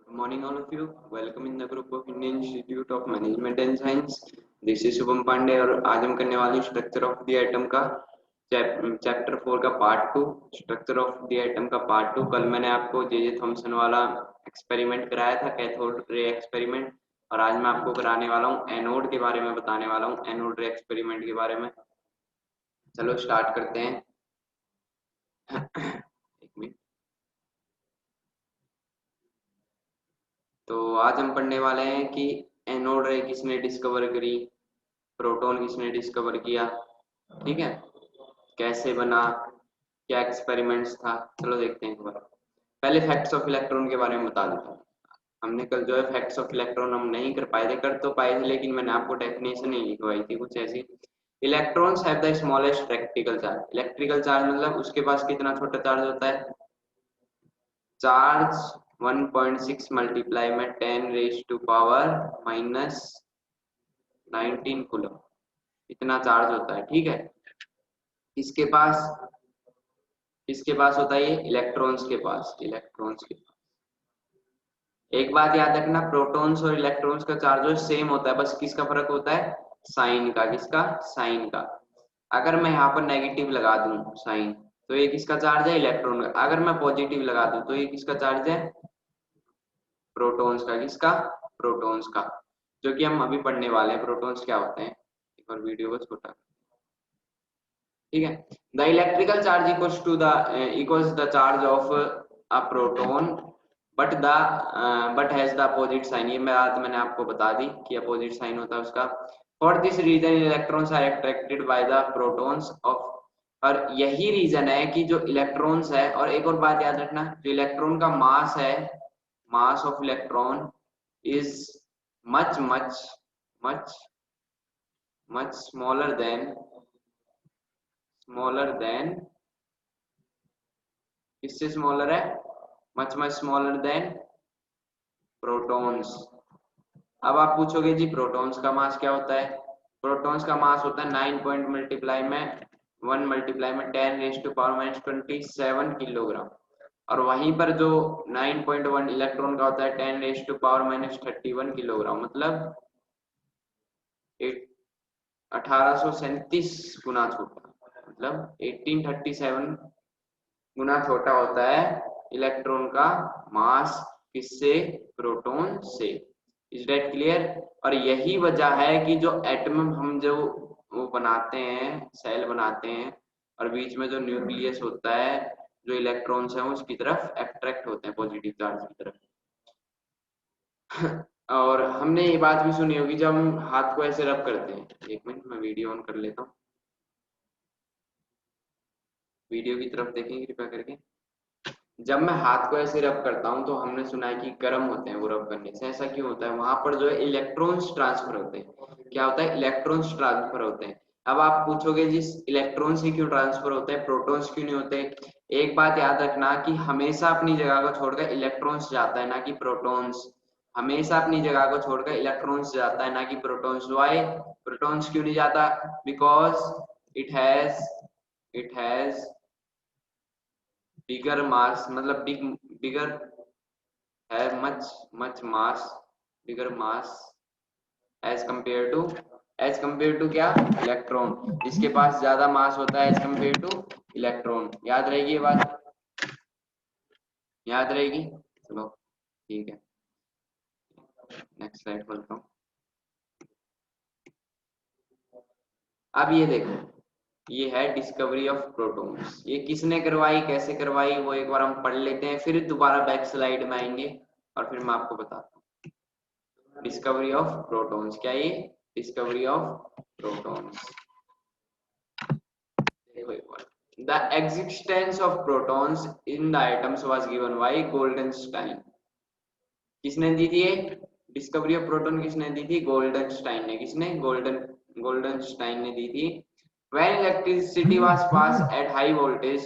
Good morning, all of you. Welcome in the group of Indian Institute of Management and Science. This is Shubham Pandey और आज हम करने वाले structure of the atom का chapter 4 का part 2। Structure of the atom का part 2। कल मैंने आपको जे थॉमसन वाला एक्सपेरिमेंट कराया था, कैथोड रे एक्सपेरिमेंट, और आज मैं आपको कराने वाला हूँ एनोड के बारे में, बताने वाला हूँ एनोड रे एक्सपेरिमेंट के बारे में। चलो स्टार्ट करते हैं। एक मिनट। तो आज हम पढ़ने वाले हैं कि एनोड रे किसने डिस्कवर करी, प्रोटॉन किसने डिस्कवर किया, ठीक है, कैसे बना, क्या एक्सपेरिमेंट्स था। चलो देखते हैं एक बार। पहले फैक्ट्स ऑफ इलेक्ट्रॉन के बारे में बता देता हूँ। हमने कल जो है फैक्ट्स ऑफ इलेक्ट्रॉन हम नहीं कर पाए थे, कर तो पाए थे लेकिन मैंने आपको डेफिनेशन नहीं लिखवाई थी कुछ ऐसी। Electrons have the smallest practical charge. Electrical charge मतलब उसके पास कितना छोटा चार्ज होता है, चार्ज 1.6 मल्टीप्लाई में 10 raise to power minus 19 coulomb, इतना चार्ज होता है, ठीक है। किसके पास होता है ये, इलेक्ट्रॉन्स के पास, इलेक्ट्रॉन्स के पास। एक बात याद रखना, प्रोटॉन्स और इलेक्ट्रॉन्स का चार्ज जो सेम होता है, बस किसका फर्क होता है, साइन का। किसका, साइन का। अगर मैं यहाँ पर नेगेटिव लगा दूं साइन, तो ये किसका चार्ज है, इलेक्ट्रॉन का। अगर मैं पॉजिटिव लगा दूं तो ये किसका चार्ज है, प्रोटॉन्स का। किसका, प्रोटॉन्स का, जो कि हम अभी पढ़ने वाले हैं प्रोटॉन्स क्या होते हैं। एक और वीडियो को छोटा, ठीक है। The electrical charge equals the charge of a proton but has the opposite sign. ये बात मैंने आपको बता दी कि अपोजिट साइन होता है उसका। For this reason electrons are attracted by the protons of, और यही रीजन है कि जो इलेक्ट्रॉन्स है, और एक और बात याद रखना, जो इलेक्ट्रॉन का मास है, mass of electron is much much much much smaller than किससे स्मॉलर है, much much smaller than protons. अब आप पूछोगे जी प्रोटॉन्स का मास क्या होता है। प्रोटॉन्स का मास होता है 9 पॉइंट मल्टीप्लाई में 1 मल्टीप्लाई में 10 raise to power minus 27 kilogram, और वहीं पर जो 9.1 इलेक्ट्रॉन का होता है 10 raise to power minus 31 kilogram, मतलब 1837 गुना छोटा, मतलब 1837 गुना छोटा होता है इलेक्ट्रॉन का मास, किससे, प्रोटॉन से। Is that clear. और यही वजह है कि जो एटम हम जो वो बनाते हैं, सेल बनाते हैं, और बीच में जो न्यूक्लियस होता है, जो इलेक्ट्रॉन्स हैं उसकी तरफ अट्रैक्ट होते हैं, पॉजिटिव चार्ज की तरफ। और हमने ये बात भी सुनी होगी, जब हम हाथ को ऐसे रब करते हैं, एक मिनट मैं वीडियो ऑन कर लेता हूँ, वीडियो की तरफ देखें कृपया करके। जब मैं हाथ को ऐसे रब करता हूँ तो हमने सुना है कि गर्म होते हैं वो रब करने से। ऐसा क्यों होता है, वहां पर जो है इलेक्ट्रॉन्स ट्रांसफर होते हैं। क्या होता है, इलेक्ट्रॉन्स ट्रांसफर होते हैं। अब आप पूछोगे जिस इलेक्ट्रॉन्स ही क्यों ट्रांसफर होते हैं, प्रोटॉन्स क्यों नहीं होते। एक बात याद रखना कि हमेशा अपनी जगह को छोड़कर इलेक्ट्रॉन्स जाता है, ना कि प्रोटॉन्स। हमेशा अपनी जगह को छोड़कर इलेक्ट्रॉन्स जाता है, ना कि प्रोटॉन्स। वाई, प्रोटॉन्स क्यों नहीं जाता, because it has bigger mass, मतलब बिगर है much much mass, bigger mass as compare to क्या, इलेक्ट्रॉन। इसके पास ज्यादा मास होता है एज कंपेयर टू इलेक्ट्रॉन। याद रहेगी ये बात, याद रहेगी। चलो ठीक है, नेक्स्ट स्लाइड खोलता हूँ। अब ये देखो, ये है डिस्कवरी ऑफ प्रोटॉन्स। ये किसने करवाई, कैसे करवाई, वो एक बार हम पढ़ लेते हैं, फिर दोबारा बैक स्लाइड में आएंगे और फिर मैं आपको बताता हूँ। डिस्कवरी ऑफ प्रोटॉन्स, क्या ये, डिस्कवरी ऑफ प्रोटॉन्स। देखो एक बार, the existence of protons in the atoms was given by Goldstein. किसने दी थी ये डिस्कवरी ऑफ प्रोटॉन, किसने दी थी, गोल्डनस्टाइन ने। किसने, गोल्डनस्टाइन ने दी थी। When electricity was passed at high voltage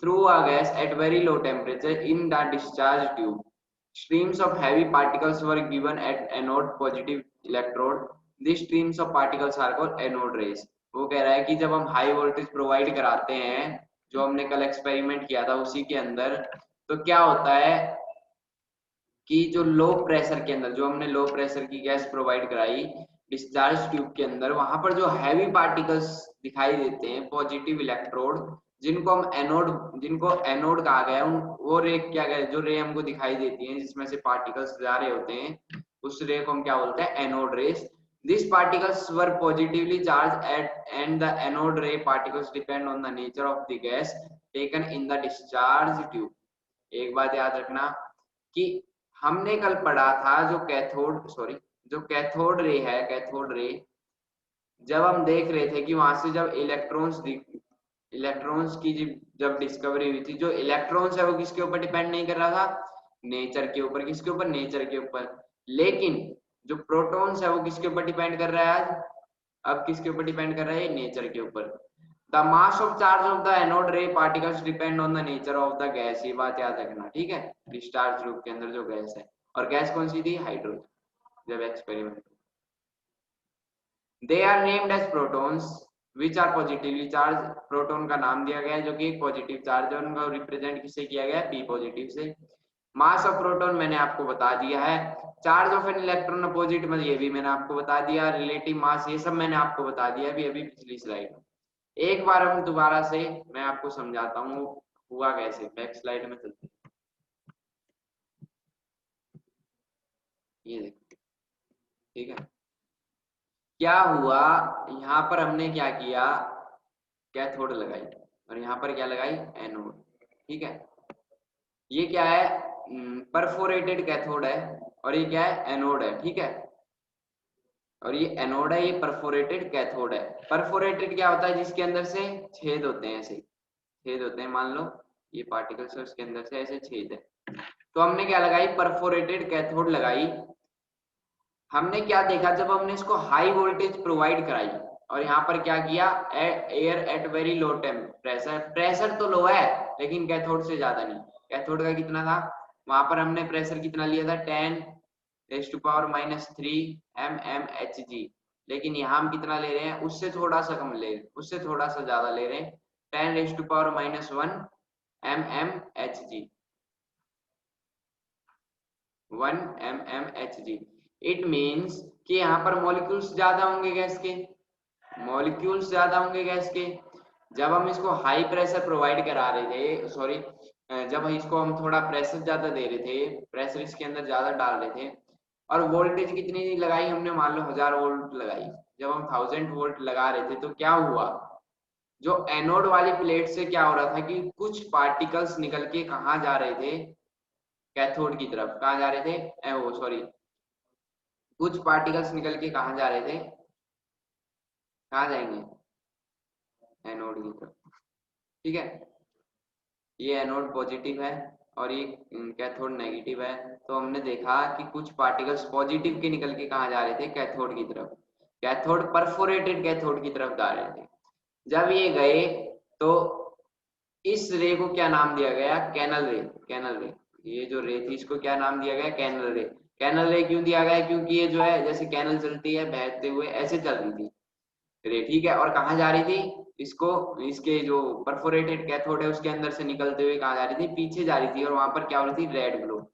through a gas at very low temperature in the discharge tube, streams of heavy particles were given at anode positive electrode. These streams of particles are called anode rays. वो कह रहा है कि जब हम high voltage provide कराते हैं, जो हमने कल एक्सपेरिमेंट किया था उसी के अंदर, तो क्या होता है, कि जो लो प्रेशर के अंदर, जो हमने लो प्रेशर की गैस प्रोवाइड कराई डिस्चार्ज ट्यूब के अंदर, वहां पर जो हैवी पार्टिकल्स दिखाई देते हैं, पॉजिटिव इलेक्ट्रोड, जिनको हम एनोड कहा गया है, वो रे क्या गया, जो रे हमको दिखाई देती है जिसमें से पार्टिकल्स जा रहे होते हैं, उस रे को हम क्या बोलते हैं, anode rays. These particles were positively charged and the anode ray particles depend on the nature of the gas taken in the discharge tube। एक बात याद रखना कि हमने कल पढ़ा था जो कैथोड रे है, कैथोड रे जब हम देख रहे थे कि वहां से जब इलेक्ट्रॉन्स की जब डिस्कवरी हुई थी, जो इलेक्ट्रॉन्स है वो किसके ऊपर डिपेंड नहीं कर रहा था, नेचर के ऊपर। किसके ऊपर, नेचर के ऊपर। लेकिन जो प्रोटॉन्स है वो किसके ऊपर डिपेंड कर रहा है आज, अब किसके ऊपर डिपेंड कर रहा है, नेचर के ऊपर। The mass of charge of the anode रे particles depend on the nature of the gas, ये बात याद रखना, ठीक है। डिस्चार्ज ट्यूब के अंदर जो गैस है, और गैस कौन सी थी, हाइड्रोजन, जब experiment. They are named as protons which are positively charge, proton का नाम दिया गया है जो कि एक पॉजिटिव चार्ज है, उनका रिप्रेजेंट किससे किया गया है, पी पॉजिटिव से। मास ऑफ प्रोटॉन मैंने आपको बता दिया है, charge of an electron opposite में ये भी मैंने आपको बता दिया, रिलेटिव मास ये सब मैंने आपको बता दिया अभी पिछली स्लाइड में। एक बार हम दोबारा से मैं आपको समझाता हूँ हुआ कैसे, बैक स्लाइड में चलते हैं। ये देखो, ठीक है, क्या हुआ, यहाँ पर हमने क्या किया, कैथोड लगाई, और यहाँ पर क्या लगाई, एनोड, ठीक है। ये क्या है, परफोरेटेड कैथोड है, और ये क्या है, एनोड है, ठीक है। और ये एनोड है, ये परफोरेटेड कैथोड है। परफोरेटेड क्या होता है, जिसके अंदर से छेद होते हैं, ऐसे छेद होते हैं, मान लो ये पार्टिकल्स है उसके अंदर से ऐसे छेद है, तो हमने क्या लगाई, परफोरेटेड कैथोड लगाई। हमने क्या देखा, जब हमने इसको हाई वोल्टेज प्रोवाइड कराई, और यहाँ पर क्या किया, air at very low pressure, pressure तो लो है लेकिन कैथोड से ज्यादा नहीं। कैथोड का कितना था, वहां पर हमने प्रेशर कितना लिया था, 10⁻³ mmHg, लेकिन यहाँ हम कितना ले रहे हैं, उससे थोड़ा सा कम ले रहे हैं, उससे थोड़ा सा ज्यादा ले रहे हैं, 10⁻⁻1 mmHg, 1 mmHg। इट मीन्स कि यहाँ पर मॉलिक्यूल्स ज्यादा होंगे गैस के, मॉलिक्यूल्स ज्यादा होंगे गैस के। जब हम इसको हाई प्रेशर प्रोवाइड करा रहे थे, सॉरी, जब इसको हम थोड़ा प्रेशर ज्यादा दे रहे थे, प्रेशर इसके अंदर ज्यादा डाल रहे थे, और वोल्टेज कितनी लगाई हमने, मान लो 1000 वोल्ट लगाई, जब हम 1000 वोल्ट लगा रहे थे तो क्या हुआ, जो एनोड वाली प्लेट से क्या हो रहा था कि कुछ पार्टिकल्स निकल के कहाँ जा रहे थे, कैथोड की तरफ। कहाँ जा रहे थे, वो सॉरी, कुछ पार्टिकल्स निकल के कहाँ जा रहे थे, कहाँ जाएंगे, एनोड की तरफ, ठीक है। ये एनोड पॉजिटिव है और ये कैथोड नेगेटिव है, तो हमने देखा कि कुछ पार्टिकल्स पॉजिटिव के निकल के कहाँ जा रहे थे, कैथोड की तरफ, कैथोड परफोरेटेड कैथोड की तरफ जा रहे थे। जब ये गए तो इस रे को क्या नाम दिया गया, कैनल रे, कैनल रे। ये जो रे थी इसको क्या नाम दिया गया, कैनल रे। कैनल रे क्यों दिया गया, क्योंकि ये जो है जैसे कैनल चलती है बहते हुए ऐसे चल रही थी रे, ठीक है। और कहाँ जा रही थी, इसको, इसके जो परफोरेटेड कैथोड है उसके अंदर से निकलते हुए कहाँ जा रही थी, पीछे जा रही थी, और वहां पर क्या हो रही थी, रेड ग्लो।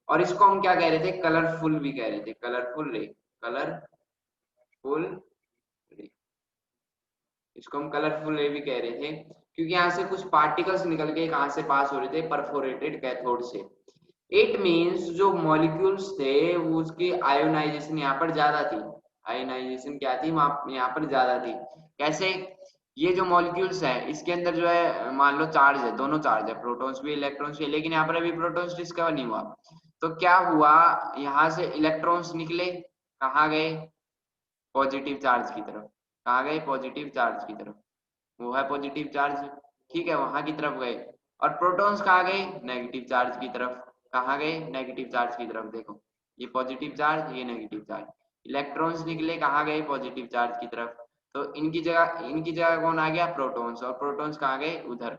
और इसको हम क्या कह रहे थे, कलरफुल भी कह रहे थे, कलरफुल रे, कलरफुल रे। इसको हम कलरफुल रे भी कह रहे थे क्योंकि यहाँ से कुछ पार्टिकल्स निकल के कहाँ से पास हो रहे थे, परफोरेटेड कैथोड से। इट मीन्स जो मॉलिक्यूल्स थे वो उसकी आयोनाइजेशन यहाँ पर ज्यादा थी, आयोनाइजेशन क्या थी वहां, यहाँ पर ज्यादा थी। कैसे, ये जो मॉलिक्यूल्स है इसके अंदर जो है मान लो चार्ज है, दोनों चार्ज है, प्रोटॉन्स भी इलेक्ट्रॉन्स भी, लेकिन यहाँ पर अभी प्रोटॉन्स डिस्कवर नहीं हुआ। तो क्या हुआ, यहाँ से इलेक्ट्रॉन्स निकले, कहाँ गए, पॉजिटिव चार्ज की तरफ। कहाँ गए, पॉजिटिव चार्ज की तरफ, वो है पॉजिटिव चार्ज, ठीक है, वहां की तरफ गए। और प्रोटॉन्स कहाँ गए, नेगेटिव चार्ज की तरफ। कहाँ गए, नेगेटिव चार्ज की तरफ। देखो ये पॉजिटिव चार्ज, ये नेगेटिव चार्ज, इलेक्ट्रॉन्स निकले कहाँ गए, पॉजिटिव चार्ज की तरफ। तो इनकी जगह कौन आ गया, प्रोटॉन्स, और प्रोटॉन्स कहाँ गए, उधर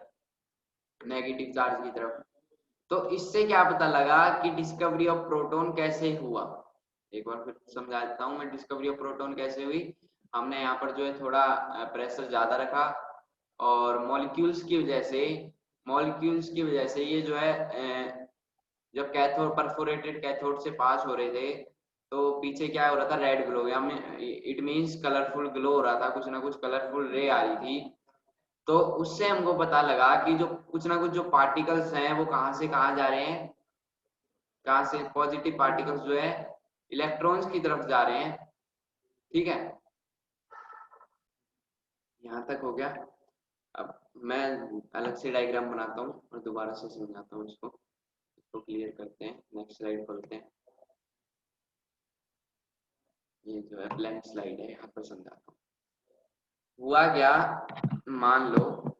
नेगेटिव चार्ज की तरफ। तो इससे क्या पता लगा कि डिस्कवरी ऑफ प्रोटॉन कैसे हुआ। एक बार फिर समझा देता हूँ मैं, डिस्कवरी ऑफ प्रोटॉन कैसे हुई। हमने यहाँ पर जो है थोड़ा प्रेशर ज्यादा रखा, और मॉलिक्यूल्स की वजह से ये जो है जब कैथोड परफोरेटेड कैथोड से पास हो रहे थे तो पीछे क्या हो रहा था, रेड ग्लो, या इट मींस कलरफुल ग्लो हो रहा था, कुछ ना कुछ कलरफुल रे आ रही थी। तो उससे हमको पता लगा कि जो कुछ ना कुछ जो पार्टिकल्स हैं वो कहाँ से कहाँ जा रहे हैं, कहाँ से पॉजिटिव पार्टिकल्स जो है इलेक्ट्रॉन्स की तरफ जा रहे हैं। ठीक है, यहाँ तक हो गया। अब मैं अलग से डायग्राम बनाता हूँ और दोबारा से समझाता हूँ इसको क्लियर करते हैं। नेक्स्ट स्लाइड खोलते हैं। ये जो है ब्लैंक स्लाइड है, यहाँ पर समझाता हूँ। हुआ क्या, मान लो,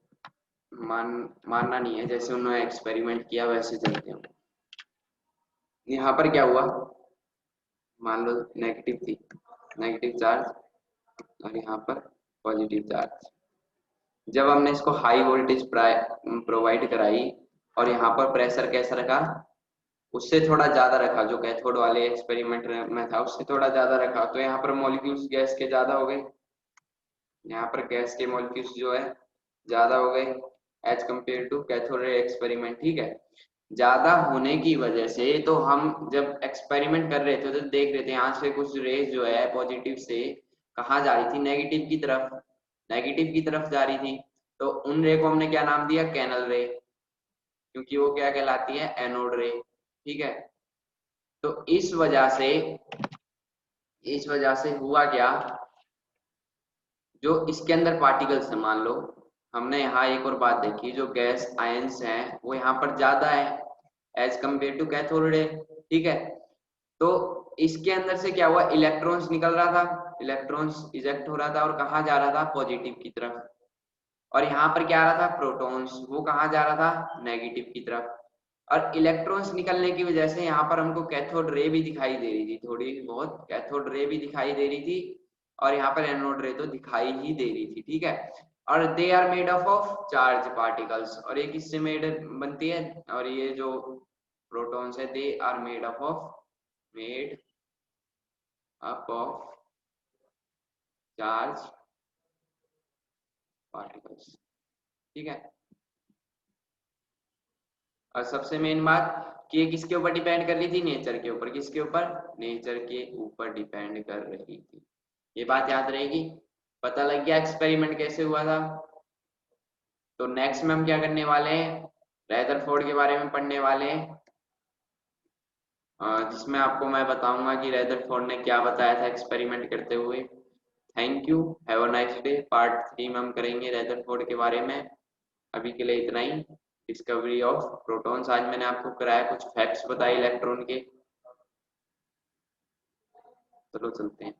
मानना नहीं है, जैसे उन्होंने एक्सपेरिमेंट किया वैसे चलते हैं। यहाँ पर क्या हुआ, मान लो नेगेटिव थी, नेगेटिव चार्ज, और यहाँ पर पॉजिटिव चार्ज। जब हमने इसको हाई वोल्टेज प्रोवाइड कराई और यहाँ पर प्रेशर कैसा रखा, उससे थोड़ा ज्यादा रखा, जो कैथोड वाले एक्सपेरिमेंट में था उससे थोड़ा ज्यादा रखा, तो यहाँ पर मॉलिक्यूल्स गैस के ज्यादा हो गए, यहाँ पर गैस के मॉलिक्यूल्स जो है ज्यादा हो गए as compare to cathode ray experiment. ठीक है, ज्यादा होने की वजह से तो हम जब एक्सपेरिमेंट कर रहे थे तो देख रहे थे यहाँ से कुछ रेज जो है पॉजिटिव से कहाँ जा रही थी, नेगेटिव की तरफ, नेगेटिव की तरफ जा रही थी। तो उन रे को हमने क्या नाम दिया, कैनल रे, क्योंकि वो क्या कहलाती है, एनोड रे। ठीक है, तो इस वजह से हुआ क्या, जो इसके अंदर पार्टिकल्स है, मान लो हमने यहाँ एक और बात देखी, जो गैस आयंस हैं वो यहाँ पर ज्यादा है एज कम्पेयर टू कैथोड रे। ठीक है, तो इसके अंदर से क्या हुआ, इलेक्ट्रॉन्स निकल रहा था, इलेक्ट्रॉन्स इजेक्ट हो रहा था और कहाँ जा रहा था, पॉजिटिव की तरफ। और यहाँ पर क्या आ रहा था, प्रोटॉन्स, वो कहाँ जा रहा था, नेगेटिव की तरफ। और इलेक्ट्रॉन्स निकलने की वजह से यहाँ पर हमको कैथोड रे भी दिखाई दे रही थी, थोड़ी बहुत कैथोड रे भी दिखाई दे रही थी, और यहाँ पर एनोड रे तो दिखाई ही दे रही थी। ठीक है, और they are made of charge particles, और एक इससे मेड बनती है, और ये जो प्रोटॉन्स है they are made made up of charge particles. ठीक है, और सबसे मेन बात कि ये किसके ऊपर डिपेंड कर रही थी, नेचर के ऊपर, किसके ऊपर, नेचर के ऊपर डिपेंड कर रही थी। ये बात याद रहेगी। पता लग गया एक्सपेरिमेंट कैसे हुआ था। तो नेक्स्ट में हम क्या करने वाले हैं, रैदरफोर्ड के बारे में पढ़ने वाले हैं, जिसमें आपको मैं बताऊंगा कि रैदरफोर्ड ने क्या बताया था एक्सपेरिमेंट करते हुए। Thank you, have a nice day. Part 3 में हम करेंगे रैदरफोर्ड के बारे में। अभी के लिए इतना ही। डिस्कवरी ऑफ प्रोटॉन्स आज मैंने आपको कराया, कुछ फैक्ट्स बताए इलेक्ट्रॉन के। चलो चलते हैं।